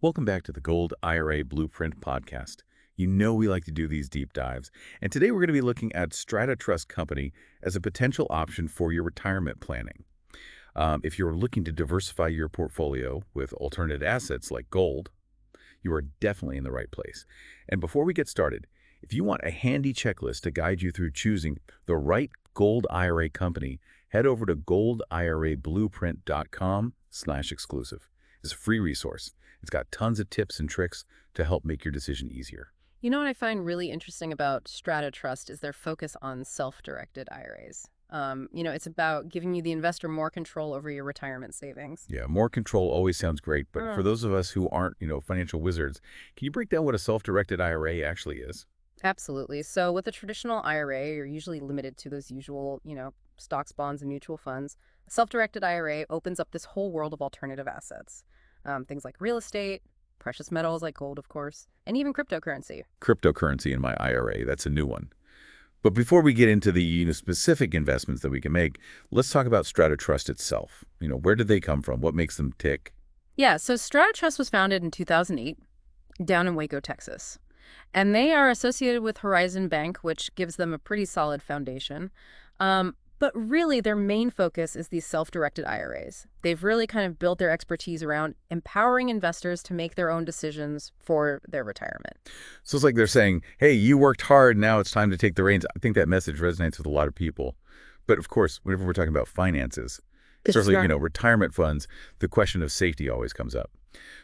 Welcome back to the Gold IRA Blueprint podcast. You know we like to do these deep dives, and today we're going to be looking at Strata Trust Company as a potential option for your retirement planning. If you're looking to diversify your portfolio with alternative assets like gold, you are definitely in the right place. And before we get started, if you want a handy checklist to guide you through choosing the right Gold IRA company, head over to goldirablueprint.com/exclusive. It's a free resource. It's got tons of tips and tricks to help make your decision easier. You know what I find really interesting about Strata Trust is their focus on self-directed IRAs. It's about giving you, the investor, more control over your retirement savings. Yeah, more control always sounds great, but for Mm. those of us who aren't, financial wizards, can you break down what a self-directed IRA actually is? Absolutely. So with a traditional IRA, you're usually limited to those usual, stocks, bonds, and mutual funds. A self-directed IRA opens up this whole world of alternative assets, things like real estate, precious metals like gold, of course, and even cryptocurrency. Cryptocurrency in my IRA, that's a new one. But before we get into the specific investments that we can make, let's talk about Strata Trust itself. Where did they come from? What makes them tick? Yeah, so Strata Trust was founded in 2008 down in Waco, Texas. And they are associated with Horizon Bank, which gives them a pretty solid foundation. But really, their main focus is these self-directed IRAs. They've really kind of built their expertise around empowering investors to make their own decisions for their retirement. So it's like they're saying, hey, you worked hard, now it's time to take the reins. I think that message resonates with a lot of people. But of course, whenever we're talking about finances, It's especially, not. retirement funds, the question of safety always comes up.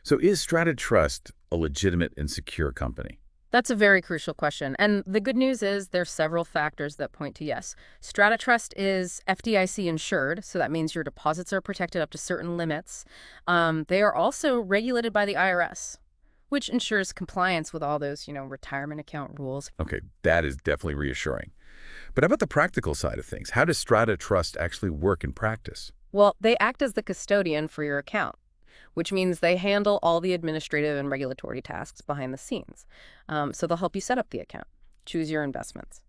So is Strata Trust a legitimate and secure company? That's a very crucial question. And the good news is there's several factors that point to yes. Strata Trust is FDIC insured, so that means your deposits are protected up to certain limits. They are also regulated by the IRS, which ensures compliance with all those, retirement account rules. Okay, that is definitely reassuring. But how about the practical side of things? How does Strata Trust actually work in practice? Well, they act as the custodian for your account, which means they handle all the administrative and regulatory tasks behind the scenes. So they'll help you set up the account, choose your investments,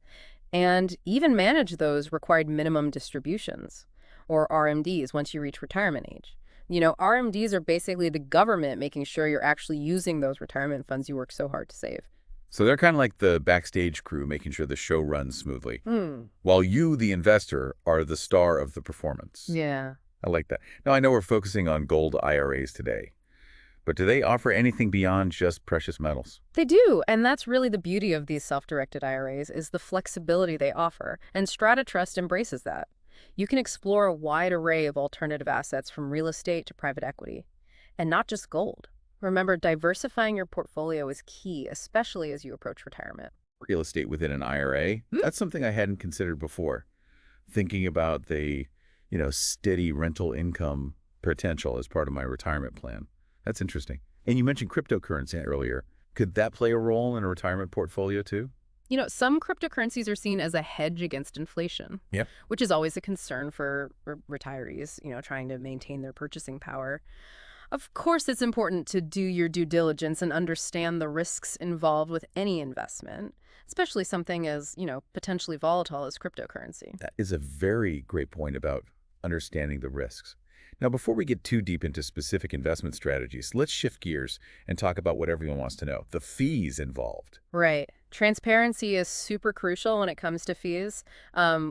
and even manage those required minimum distributions, or RMDs, once you reach retirement age. RMDs are basically the government making sure you're actually using those retirement funds you work so hard to save. So they're kind of like the backstage crew making sure the show runs smoothly, Hmm. while you, the investor, are the star of the performance. Yeah. I like that. Now, I know we're focusing on gold IRAs today, but do they offer anything beyond just precious metals? They do, and that's really the beauty of these self-directed IRAs is the flexibility they offer, and Strata Trust embraces that. You can explore a wide array of alternative assets from real estate to private equity, and not just gold. Remember, diversifying your portfolio is key, especially as you approach retirement. Real estate within an IRA? That's something I hadn't considered before. Thinking about the, steady rental income potential as part of my retirement plan. That's interesting. And you mentioned cryptocurrency earlier. Could that play a role in a retirement portfolio too? Some cryptocurrencies are seen as a hedge against inflation, Yep. which is always a concern for retirees, trying to maintain their purchasing power. Of course, it's important to do your due diligence and understand the risks involved with any investment, especially something as, potentially volatile as cryptocurrency. That is a very great point about understanding the risks. Now, before we get too deep into specific investment strategies, let's shift gears and talk about what everyone wants to know, the fees involved. Right. Transparency is super crucial when it comes to fees.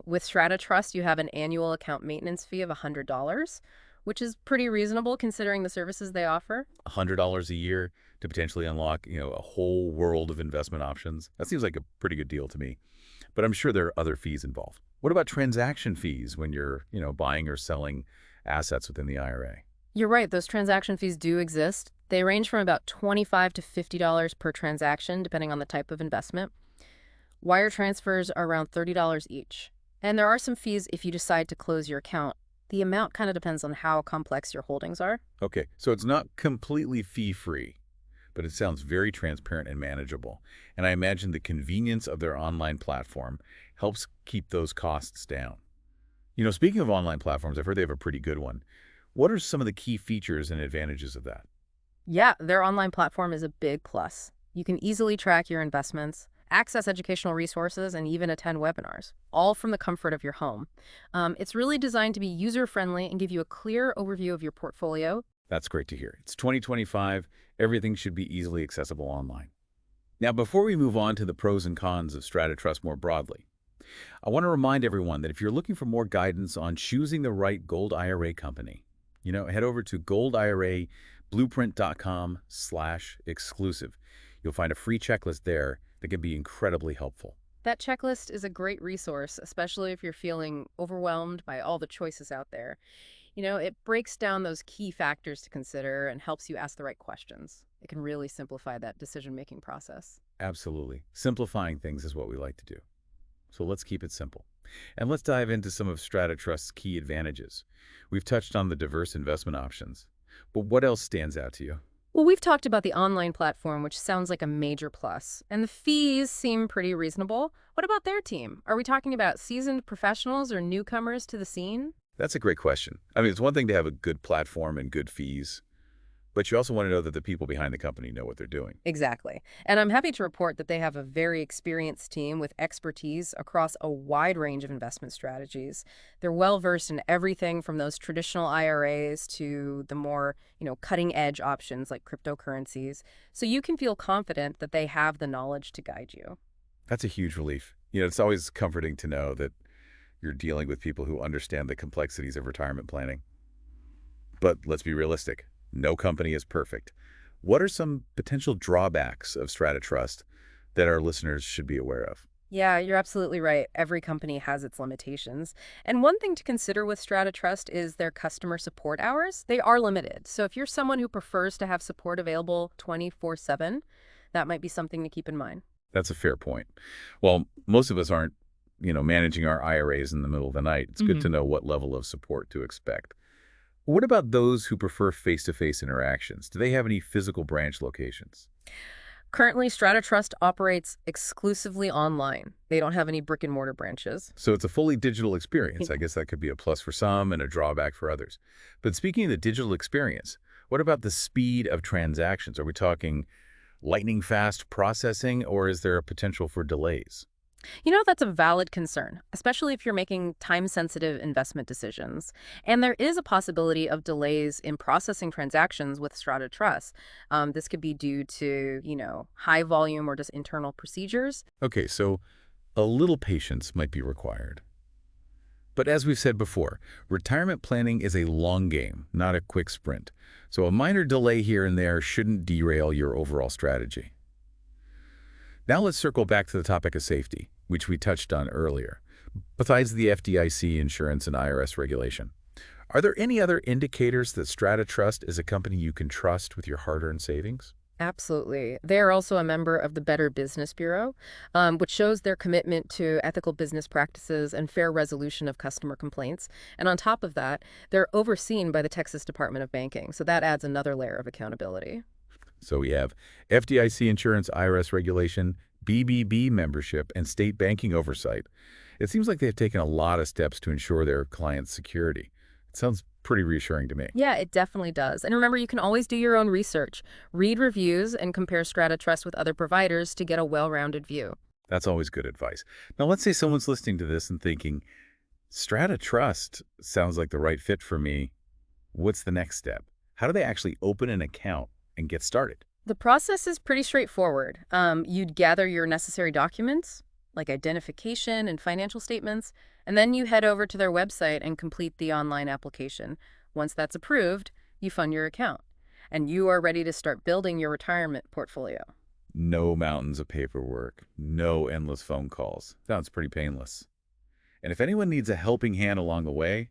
With Strata Trust, you have an annual account maintenance fee of $100, which is pretty reasonable considering the services they offer. $100 a year to potentially unlock, a whole world of investment options. That seems like a pretty good deal to me. But I'm sure there are other fees involved. What about transaction fees when you're, buying or selling assets within the IRA? You're right, those transaction fees do exist. They range from about $25 to $50 per transaction, depending on the type of investment. Wire transfers are around $30 each. And there are some fees if you decide to close your account. The amount kind of depends on how complex your holdings are. Okay, so it's not completely fee-free, but it sounds very transparent and manageable. And I imagine the convenience of their online platform helps keep those costs down. Speaking of online platforms, I've heard they have a pretty good one. What are some of the key features and advantages of that? Yeah, their online platform is a big plus. You can easily track your investments, access educational resources, and even attend webinars, all from the comfort of your home. It's really designed to be user-friendly and give you a clear overview of your portfolio, That's great to hear. It's 2025. Everything should be easily accessible online. Now, before we move on to the pros and cons of Strata Trust more broadly, I want to remind everyone that if you're looking for more guidance on choosing the right Gold IRA company, head over to goldirablueprint.com/exclusive. You'll find a free checklist there that can be incredibly helpful. That checklist is a great resource, especially if you're feeling overwhelmed by all the choices out there. It breaks down those key factors to consider and helps you ask the right questions. It can really simplify that decision-making process. Absolutely. Simplifying things is what we like to do. So let's keep it simple. And let's dive into some of Strata Trust's key advantages. We've touched on the diverse investment options, but what else stands out to you? Well, we've talked about the online platform, which sounds like a major plus, and the fees seem pretty reasonable. What about their team? Are we talking about seasoned professionals or newcomers to the scene? That's a great question. I mean, it's one thing to have a good platform and good fees, but you also want to know that the people behind the company know what they're doing. Exactly. And I'm happy to report that they have a very experienced team with expertise across a wide range of investment strategies. They're well versed in everything from those traditional IRAs to the more, cutting edge options like cryptocurrencies. So you can feel confident that they have the knowledge to guide you. That's a huge relief. It's always comforting to know that you're dealing with people who understand the complexities of retirement planning. But let's be realistic. No company is perfect. What are some potential drawbacks of Strata Trust that our listeners should be aware of? Yeah, you're absolutely right. Every company has its limitations. And one thing to consider with Strata Trust is their customer support hours. They are limited. So if you're someone who prefers to have support available 24/7, that might be something to keep in mind. That's a fair point. Well, most of us aren't, managing our IRAs in the middle of the night. It's good hmm to know what level of support to expect. What about those who prefer face-to-face interactions? Do they have any physical branch locations? Currently, Strata Trust operates exclusively online. They don't have any brick and mortar branches. So it's a fully digital experience. I guess that could be a plus for some and a drawback for others. But speaking of the digital experience, what about the speed of transactions? Are we talking lightning fast processing, or is there a potential for delays? That's a valid concern, especially if you're making time-sensitive investment decisions. And there is a possibility of delays in processing transactions with Strata Trust. This could be due to, high volume or just internal procedures. Okay, so a little patience might be required. But as we've said before, retirement planning is a long game, not a quick sprint. So a minor delay here and there shouldn't derail your overall strategy. Now let's circle back to the topic of safety, which we touched on earlier. Besides the FDIC insurance and IRS regulation, are there any other indicators that Strata Trust is a company you can trust with your hard-earned savings? Absolutely. They are also a member of the Better Business Bureau, which shows their commitment to ethical business practices and fair resolution of customer complaints. And on top of that, they're overseen by the Texas Department of Banking. So that adds another layer of accountability. So we have FDIC insurance, IRS regulation, BBB membership, and state banking oversight. It seems like they've taken a lot of steps to ensure their clients' security. It sounds pretty reassuring to me. Yeah, it definitely does. And remember, you can always do your own research, read reviews, and compare Strata Trust with other providers to get a well-rounded view. That's always good advice. Now, let's say someone's listening to this and thinking, Strata Trust sounds like the right fit for me. What's the next step? How do they actually open an account and get started? The process is pretty straightforward. You'd gather your necessary documents, like identification and financial statements, and then you head over to their website and complete the online application. Once that's approved, you fund your account, and you are ready to start building your retirement portfolio. No mountains of paperwork, no endless phone calls. Sounds pretty painless. And if anyone needs a helping hand along the way,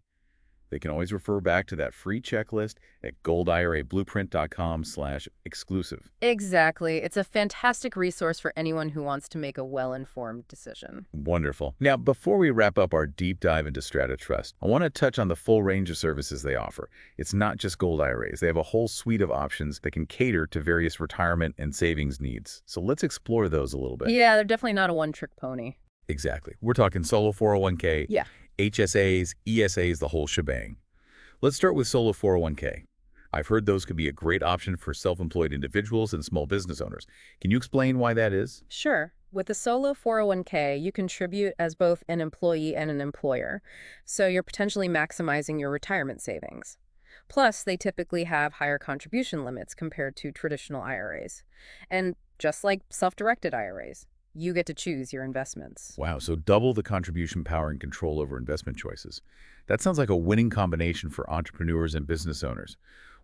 they can always refer back to that free checklist at goldirablueprint.com/exclusive. Exactly. It's a fantastic resource for anyone who wants to make a well-informed decision. Wonderful. Now, before we wrap up our deep dive into Strata Trust, I want to touch on the full range of services they offer. It's not just gold IRAs. They have a whole suite of options that can cater to various retirement and savings needs. So let's explore those a little bit. Yeah, they're definitely not a one-trick pony. Exactly. We're talking solo 401k, Yeah. HSAs, ESAs, the whole shebang. Let's start with solo 401k. I've heard those could be a great option for self-employed individuals and small business owners. Can you explain why that is? Sure. With the solo 401k, you contribute as both an employee and an employer, so you're potentially maximizing your retirement savings. Plus, they typically have higher contribution limits compared to traditional IRAs. And just like self-directed IRAs, you get to choose your investments. Wow, so double the contribution power and control over investment choices. That sounds like a winning combination for entrepreneurs and business owners.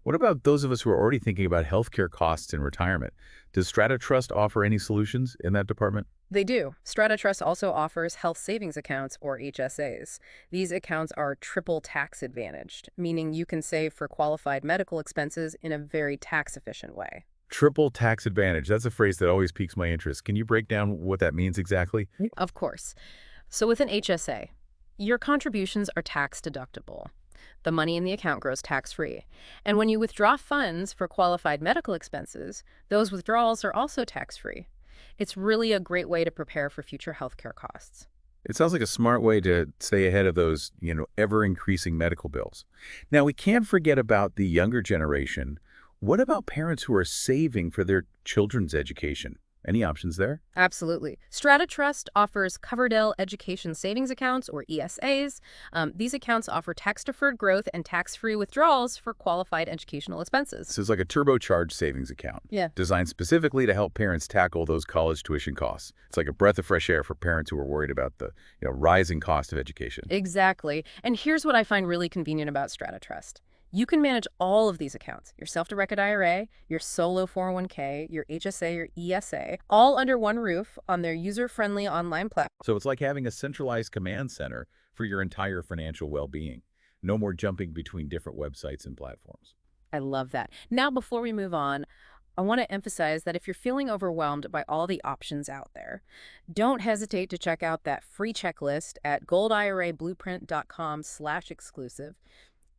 What about those of us who are already thinking about healthcare costs in retirement? Does Strata Trust offer any solutions in that department? They do. Strata Trust also offers health savings accounts, or HSAs. These accounts are triple tax advantaged, meaning you can save for qualified medical expenses in a very tax-efficient way. Triple tax advantage. That's a phrase that always piques my interest. Can you break down what that means exactly? Of course. So with an HSA, your contributions are tax deductible. The money in the account grows tax-free. And when you withdraw funds for qualified medical expenses, those withdrawals are also tax-free. It's really a great way to prepare for future healthcare costs. It sounds like a smart way to stay ahead of those, ever-increasing medical bills. Now, we can't forget about the younger generation. What about parents who are saving for their children's education? Any options there? Absolutely. Strata Trust offers Coverdell Education Savings Accounts, or ESAs. These accounts offer tax-deferred growth and tax-free withdrawals for qualified educational expenses. So it's like a turbocharged savings account, Yeah. designed specifically to help parents tackle those college tuition costs. It's like a breath of fresh air for parents who are worried about the, rising cost of education. Exactly. And here's what I find really convenient about Strata Trust. You can manage all of these accounts, your self-directed IRA, your solo 401k, your HSA, your ESA, all under one roof on their user-friendly online platform. So it's like having a centralized command center for your entire financial well-being. No more jumping between different websites and platforms. I love that. Now, before we move on, I want to emphasize that if you're feeling overwhelmed by all the options out there, don't hesitate to check out that free checklist at goldirablueprint.com/exclusive.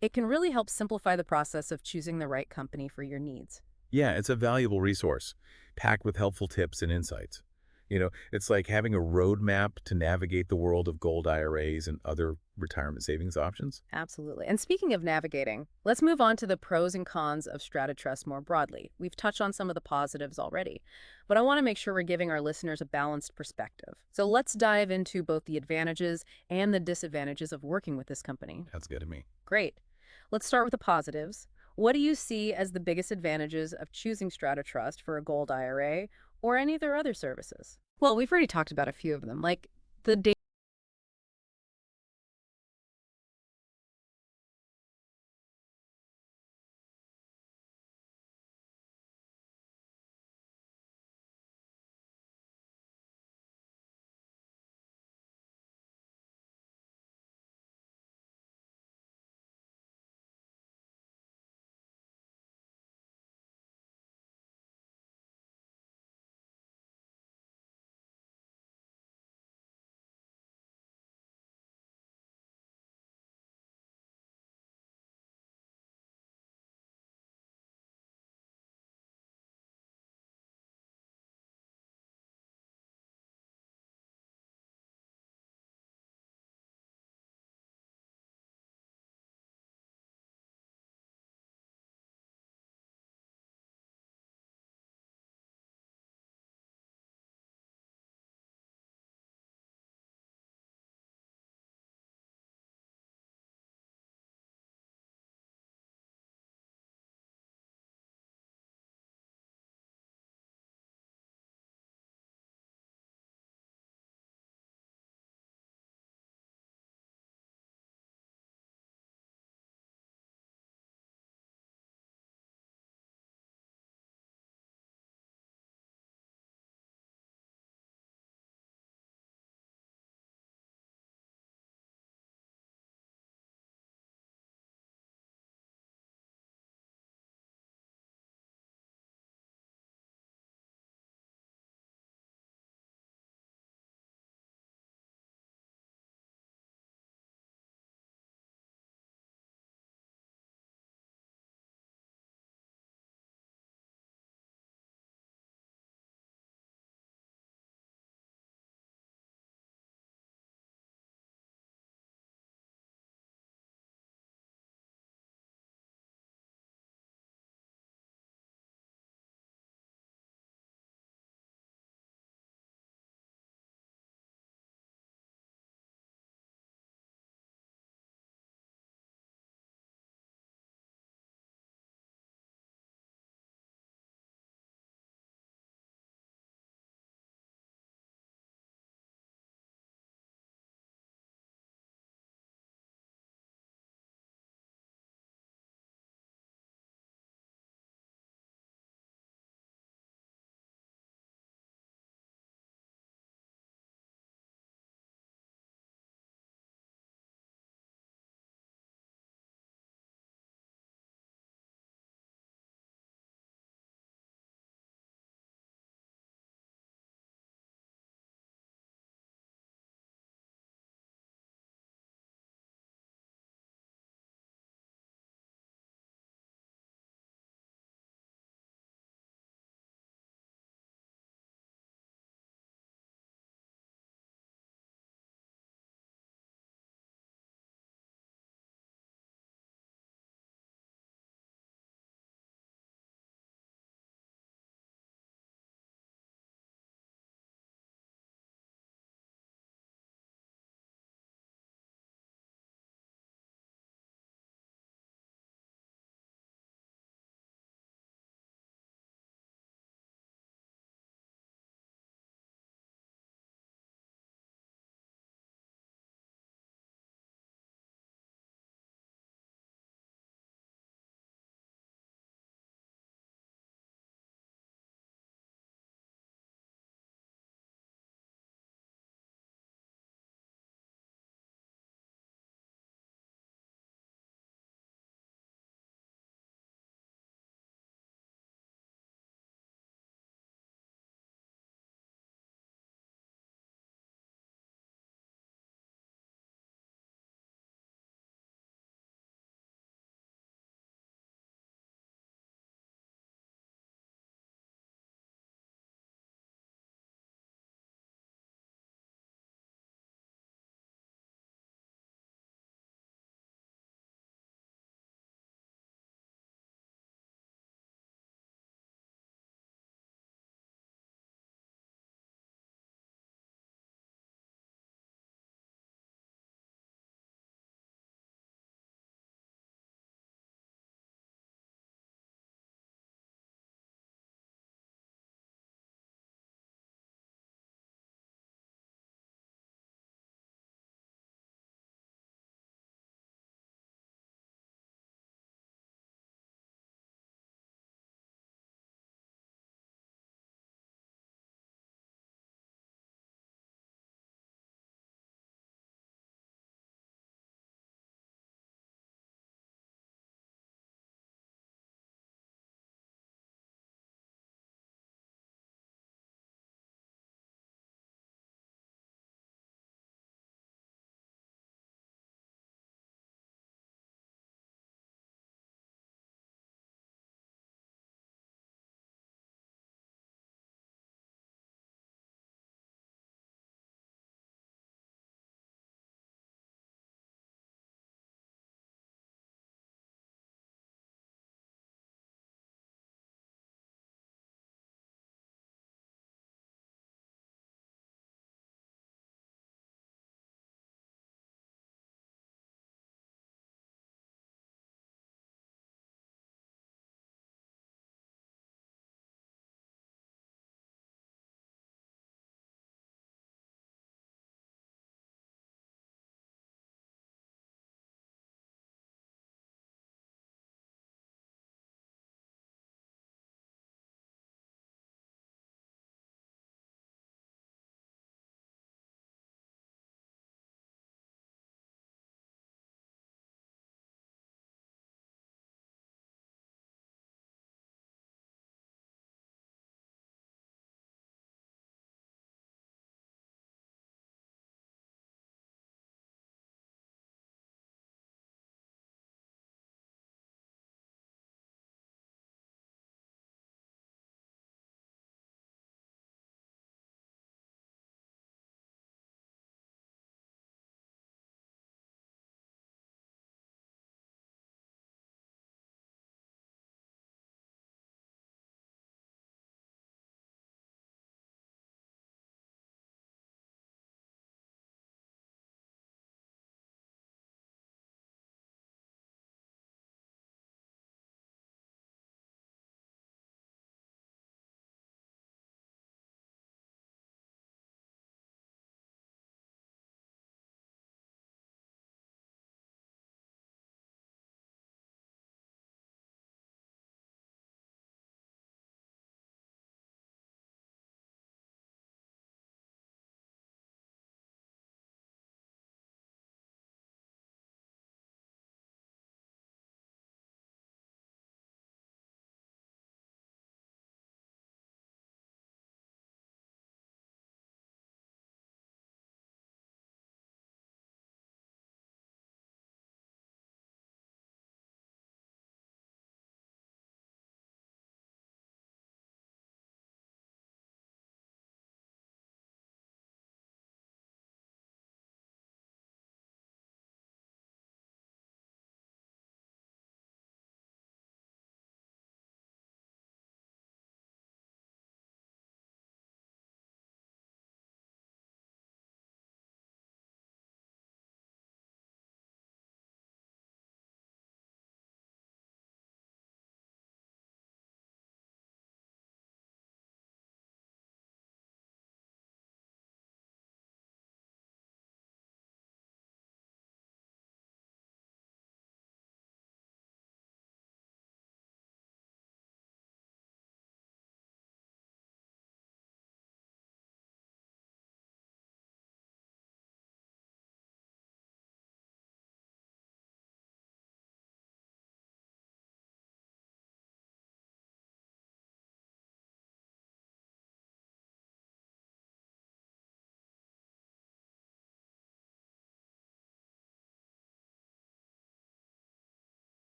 It can really help simplify the process of choosing the right company for your needs. Yeah, it's a valuable resource, packed with helpful tips and insights. It's like having a roadmap to navigate the world of gold IRAs and other retirement savings options. Absolutely. And speaking of navigating, let's move on to the pros and cons of Strata Trust more broadly. We've touched on some of the positives already, but I want to make sure we're giving our listeners a balanced perspective. So let's dive into both the advantages and the disadvantages of working with this company. That's good to me. Great. Let's start with the positives. What do you see as the biggest advantages of choosing Strata Trust for a gold IRA or any of their other services? Well, we've already talked about a few of them, like the